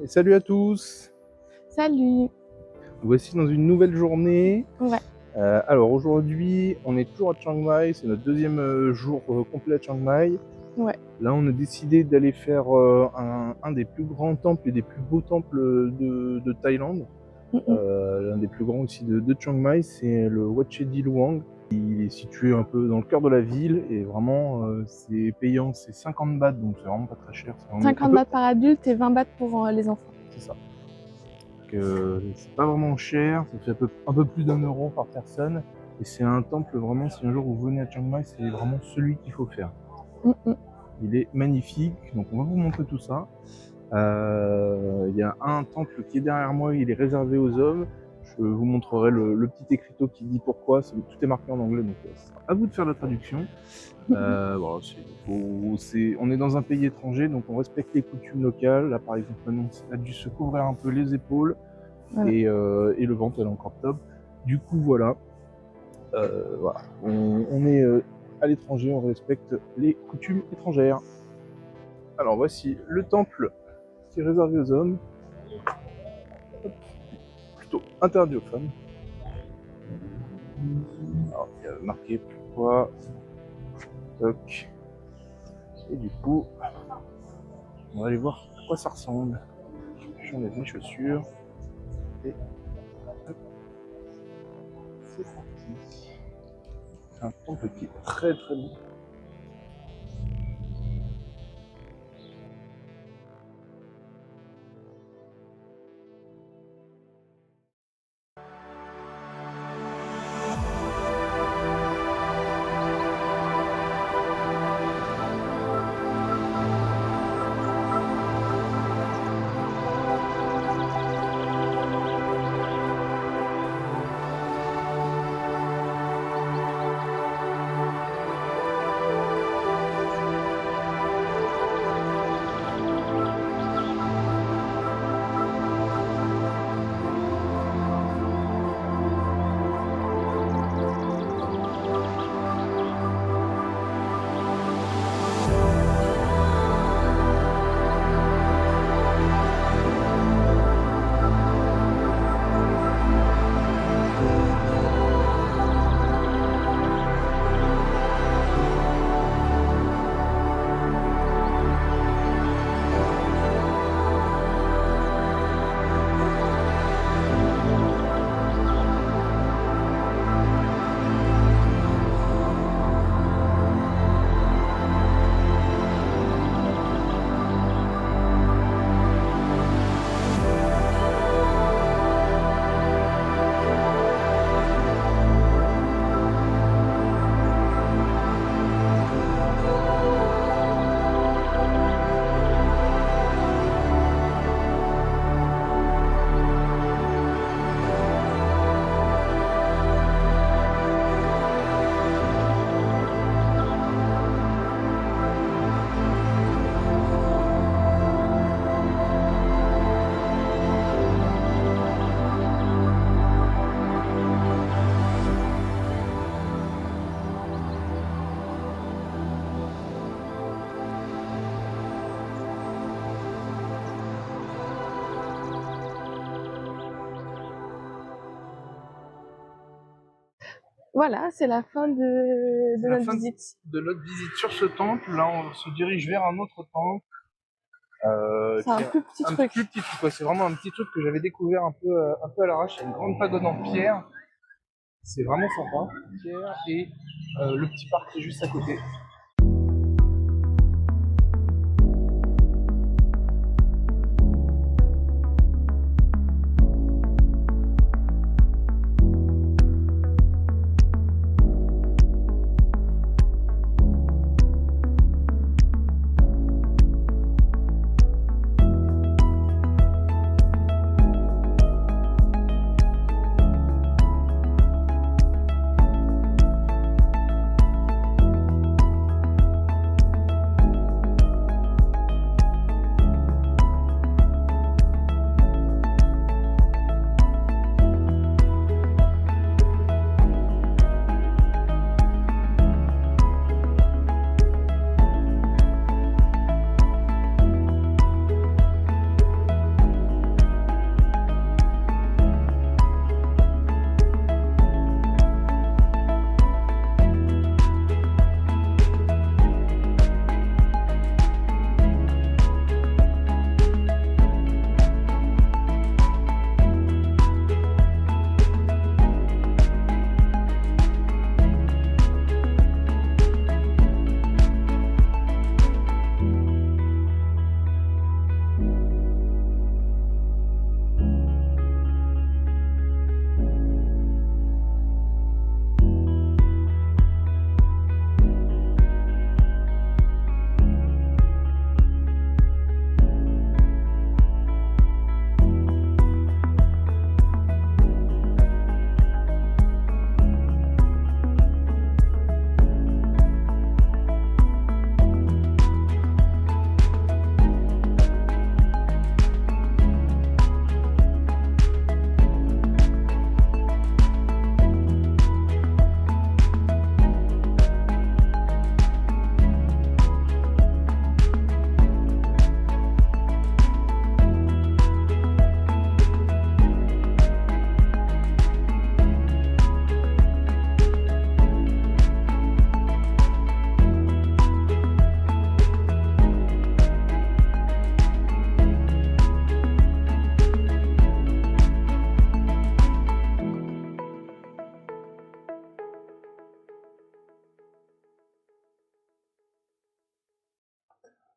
Et salut à tous. Salut. Voici dans une nouvelle journée. Ouais. Alors aujourd'hui, on est toujours à Chiang Mai, c'est notre deuxième jour complet à Chiang Mai. Ouais. Là, on a décidé d'aller faire un des plus grands temples et des plus beaux temples de Thaïlande. L'un des plus grands aussi de Chiang Mai, c'est le Wat Chedi Luang. Il est situé un peu dans le cœur de la ville et vraiment c'est payant, c'est 50 bahts, donc c'est vraiment pas très cher. 50 bahts par adulte et 20 bahts pour les enfants. C'est ça. C'est pas vraiment cher, ça fait un peu plus d'1 € par personne. Et c'est un temple vraiment, si un jour vous venez à Chiang Mai, c'est vraiment celui qu'il faut faire. Il est magnifique, donc on va vous montrer tout ça. Il y a un temple qui est derrière moi, il est réservé aux hommes. Je vous montrerai le petit écriteau qui dit pourquoi, tout est marqué en anglais, donc c'est à vous de faire la traduction. Bon, on est dans un pays étranger, donc on respecte les coutumes locales. Là par exemple, Manon a dû se couvrir un peu les épaules. Voilà. Et le ventre elle est encore top. Du coup voilà, voilà. On est à l'étranger, on respecte les coutumes étrangères. Alors voici le temple qui est réservé aux hommes, plutôt interdit aux femmes. Alors il y a marqué pourquoi, toc. Et du coup, on va aller voir à quoi ça ressemble. J'enlève mes chaussures et hop, c'est parti. C'est un temple qui est très très beau. Voilà, c'est la fin de notre visite. De notre visite sur ce temple. Là, on se dirige vers un autre temple. C'est un plus petit truc. Plus petit truc, ouais. C'est vraiment un petit truc que j'avais découvert un peu à l'arrache. Il y a une grande pagode en pierre. C'est vraiment sympa. Pierre et le petit parc qui est juste à côté.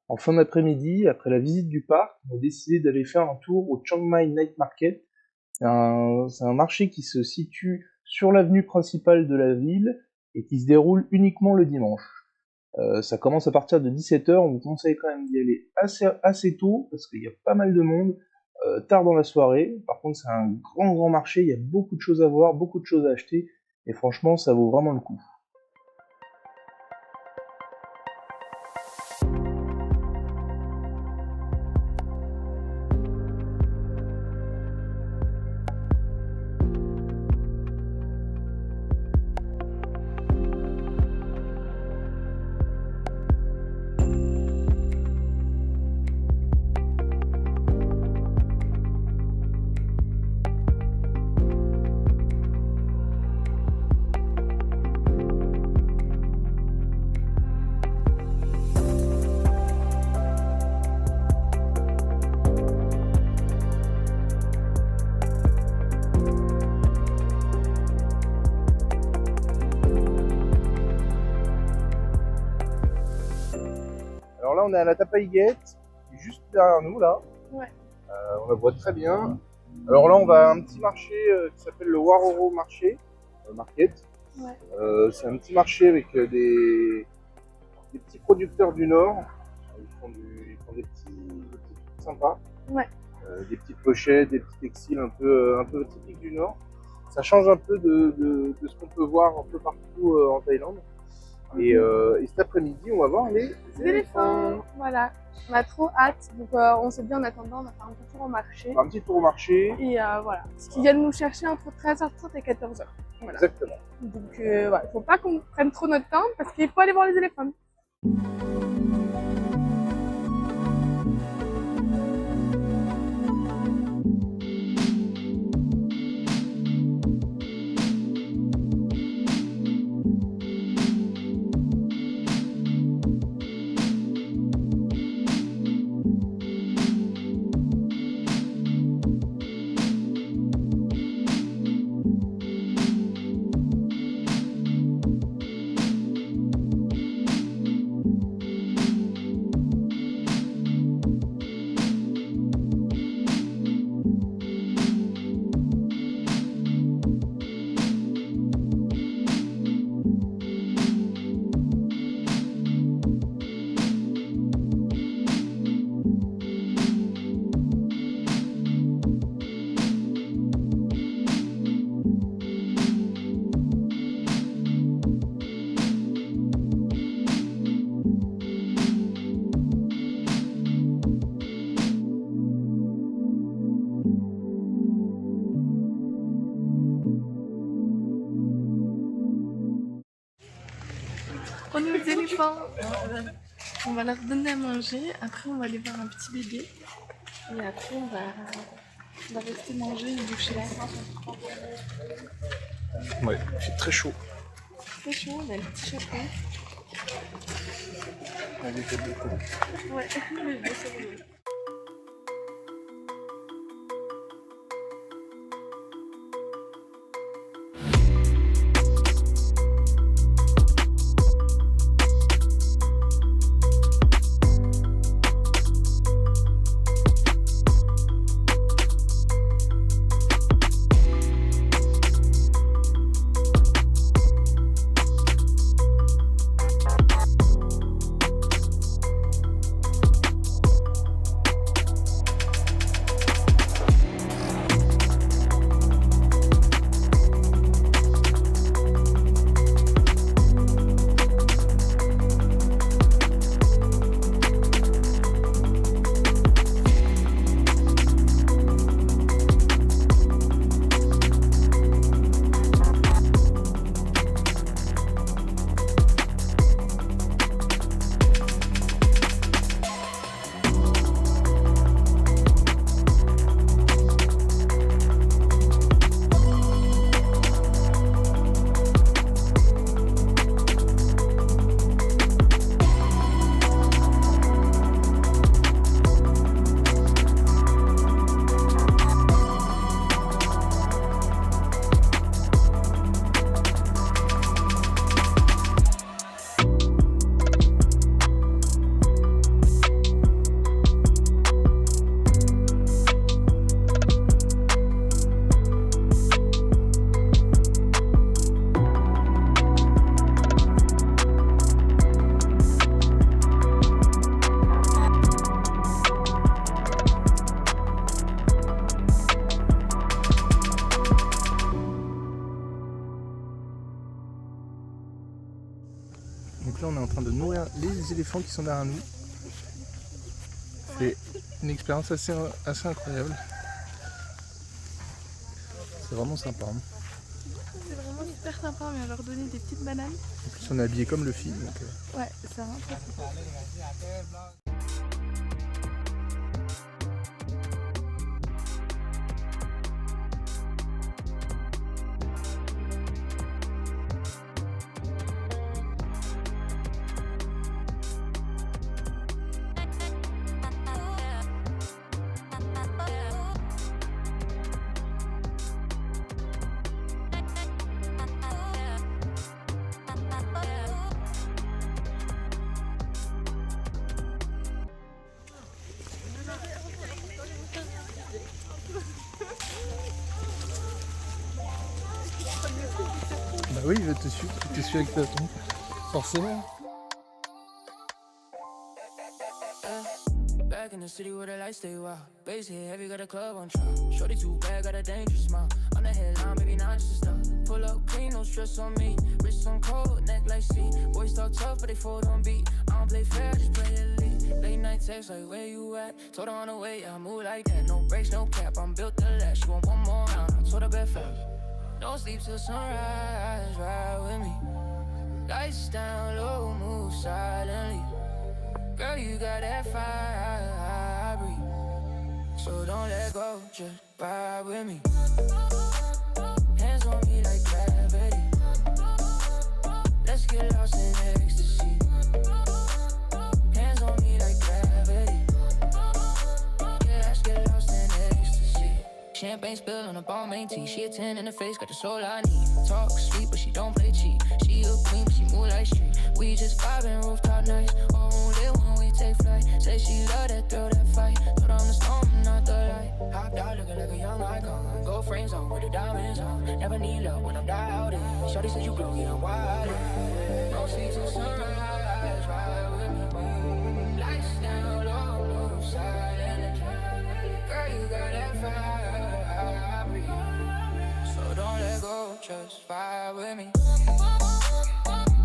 En fin d'après-midi, après la visite du parc, on a décidé d'aller faire un tour au Chiang Mai Night Market. C'est un marché qui se situe sur l'avenue principale de la ville et qui se déroule uniquement le dimanche. Ça commence à partir de 17h, on vous conseille quand même d'y aller assez tôt parce qu'il y a pas mal de monde tard dans la soirée. Par contre, c'est un grand marché, il y a beaucoup de choses à voir, beaucoup de choses à acheter et franchement, ça vaut vraiment le coup. Alors là, on est à la Tapaïguette, qui est juste derrière nous, là. Ouais. On la voit très bien. Alors là, on va à un petit marché qui s'appelle le Waroro Marché, Market. Ouais. C'est un petit marché avec des petits producteurs du Nord. Ils font des petits trucs sympas. Ouais. Des petites pochettes, des petits textiles un peu typiques du Nord. Ça change un peu de ce qu'on peut voir un peu partout en Thaïlande. Et cet après-midi, on va voir les éléphants. Voilà, on a trop hâte. Donc on s'est dit en attendant, on va faire un petit tour au marché. Un petit tour au marché. Et voilà, ce qui viennent nous chercher entre 13h30 et 14h. Voilà. Exactement. Donc voilà, faut pas qu'on prenne trop notre temps parce qu'il faut aller voir les éléphants. On est aux éléphants. On va leur donner à manger. Après, on va aller voir un petit bébé. Et après, on va rester manger et boucher la faim. Ouais, il fait très chaud. Très chaud, on a le petit chapeau. Allez, c'est beaucoup. Ouais, mais bon, c'est bon. Donc là on est en train de nourrir les éléphants qui sont derrière nous. C'est une expérience assez incroyable. C'est vraiment sympa. Hein. C'est vraiment super sympa, on vient leur donner des petites bananes. En plus on est habillé comme le film. Donc, Ouais, c'est vraiment très sympa. Bah oui, il va te suivre, tu te suis avec ta tongue. Forcément. Back in the city where the lights stay wild. Bass hit heavy, got a club on trial. Shorty too bad, got a dangerous smile. On the headline, maybe not just stop. Pull up clean, no stress on me. Wrist on cold, neck like sea. Boys talk tough, but they fold on beat. I don't play fair, just play elite. Late night text like where you at? Told her on the way, I move like that. No brakes, no cap, I'm built to last. She want one more round, I told her bet fast. No sleep till sunrise, ride with me. Lights down low, move silently. Girl, you got that fire, breathe. So don't let go, just vibe with me. Hands on me like gravity. Let's get lost in ecstasy. Hands on me like gravity. Yeah, let's get lost in ecstasy. Champagne spill on a ball main tee. She a 10 in the face, got the soul I need. Talk sweet, but she don't play cheap. She a queen, but she move like street. We just vibing rooftop nights. Oh, lit when we take flight. Say she love that thrill, that fight. But I'm the storm, not the light. Hopped out looking like a young icon. Gold frames on with the diamonds on. Never need love when I'm dialed in. Shorty said you glow, yeah, I'm wild. No sleep till sunrise, ride with me. Lights down low, move silent. Girl, you got that fire, breathe. So don't let go, just vibe with me.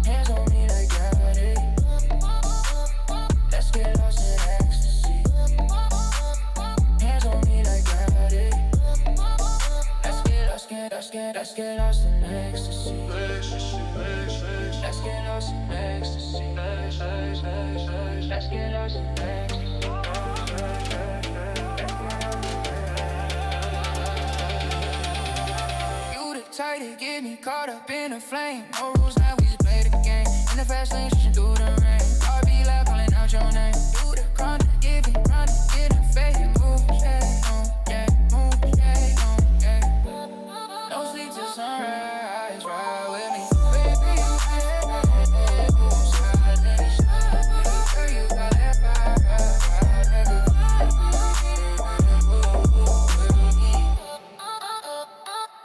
Hands on me like gravity. Let's get lost in ecstasy. Hands on me like gravity. Let's get lost in ecstasy. Let's get lost in ecstasy. Let's get lost in ecstasy. You the type to get me caught up in a flame. No rules, now we just play the game. In the fast lane, switching through the rain. I'll be loud, calling out your name. Do the crown to give it, run to get a fade. Move, yeah, move, yeah. No sleep till sunrise, ride with me. Baby, move silent. Girl, you got that fire.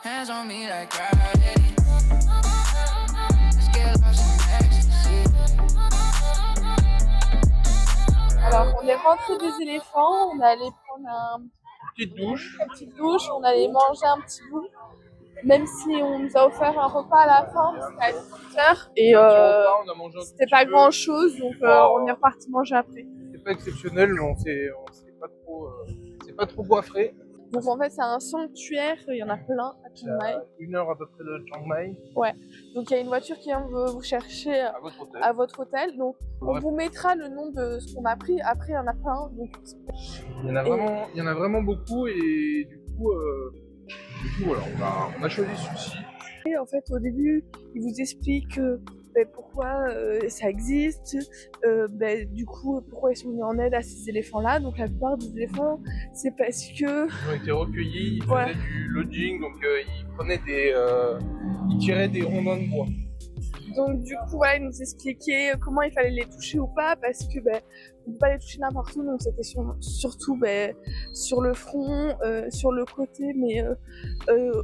Hands on me like gravity. Let's get lost in ecstasy. Alors, on est rentré des éléphants, on est allé prendre Petite douche. une petite douche, on allait manger un petit bout. Même si on nous a offert un repas à la fin, c'était à 18h. Et On a mangé un c'était petit pas peu. grand chose, donc on est reparti manger après. C'est pas exceptionnel, mais on s'est pas trop. C'est pas trop goiffré. Donc en fait, c'est un sanctuaire, il y en a plein à Chiang Mai. À 1 heure à peu près de Chiang Mai, Donc il y a une voiture qui vient vous chercher à votre hôtel. à votre hôtel. Donc on Ouais. vous mettra le nom de ce qu'on a pris. Après, il y en a plein. Donc Il y en a vraiment beaucoup et du coup voilà, on a choisi celui-ci. et en fait, au début, il vous explique pourquoi ça existe, du coup, pourquoi ils sont venus en aide à ces éléphants-là. Donc la plupart des éléphants, c'est parce que Ils ont été recueillis, ils Ouais. faisaient du lodging, donc ils prenaient ils tiraient des rondins de bois. Donc du coup, voilà, ils nous expliquaient comment il fallait les toucher ou pas, parce que on peut pas les toucher n'importe où, donc c'était surtout sur le front, sur le côté, mais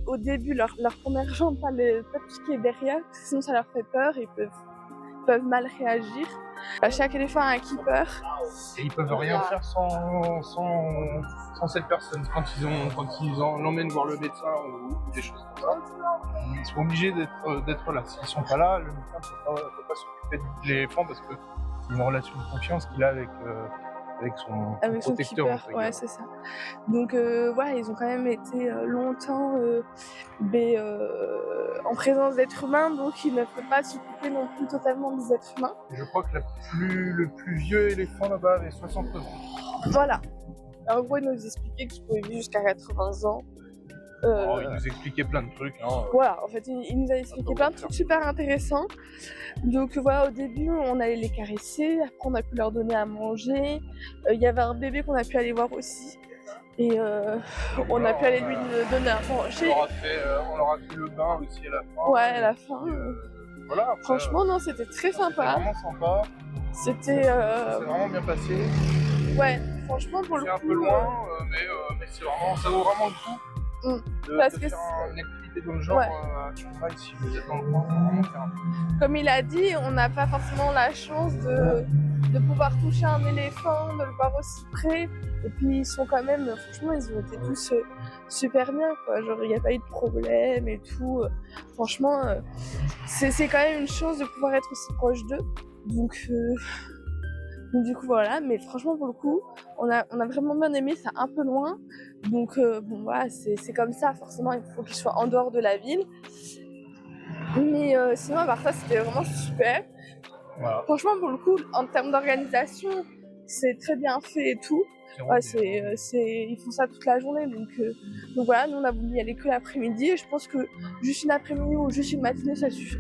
au début, leur première jambe, pas piquer derrière, parce que sinon ça leur fait peur, ils peuvent mal réagir. Chaque éléphant a un keeper. Et ils peuvent rien faire sans cette personne. Quand ils l'emmènent voir le médecin ou des choses comme ça, ils sont obligés d'être là. S'ils sont pas là, le médecin ne peut pas s'occuper de l'éléphant parce que c'est une relation de confiance qu'il a avec son protecteur. Keeper, ouais, c'est ça. Donc ouais, ils ont quand même été longtemps en présence d'êtres humains, donc ils ne peuvent pas s'occuper non plus totalement des êtres humains. Je crois que le plus vieux éléphant là-bas avait 69 ans. Voilà. En gros, ils nous expliquaient qu'ils pouvaient vivre jusqu'à 80 ans. Il nous expliquait plein de trucs. Voilà, en fait, il nous a expliqué plein de trucs super intéressants. Donc voilà, au début, on allait les caresser, après on a pu leur donner à manger. Il y avait un bébé qu'on a pu aller voir aussi. Et on a pu aller lui donner à manger. On leur a fait le bain aussi à la fin. Ouais, à la fin. Voilà, après, franchement, non, c'était très sympa. C'était vraiment sympa. C'était C'est vraiment bien passé. Ouais, franchement, pour le coup. C'est un peu loin, mais ça vaut vraiment le coup. Parce de que faire une activité dans le genre à Chiang Mai si vous êtes dans le coin. Comme il a dit, on n'a pas forcément la chance de pouvoir toucher un éléphant, de le voir aussi près. Et puis ils sont quand même, franchement, ils ont été tous super bien, quoi. Genre, il n'y a pas eu de problème et tout. Franchement, c'est quand même une chance de pouvoir être aussi proche d'eux. Donc du coup voilà, mais franchement pour le coup, on a vraiment bien aimé, c'est un peu loin. Donc bon voilà, c'est comme ça, forcément il faut qu'il soit en dehors de la ville. Mais sinon à part ça, c'était vraiment super. Voilà. Franchement pour le coup, en termes d'organisation, c'est très bien fait et tout. Ouais, ils font ça toute la journée, donc voilà, nous on a voulu y aller que l'après-midi et je pense que juste une après-midi ou juste une matinée ça suffit.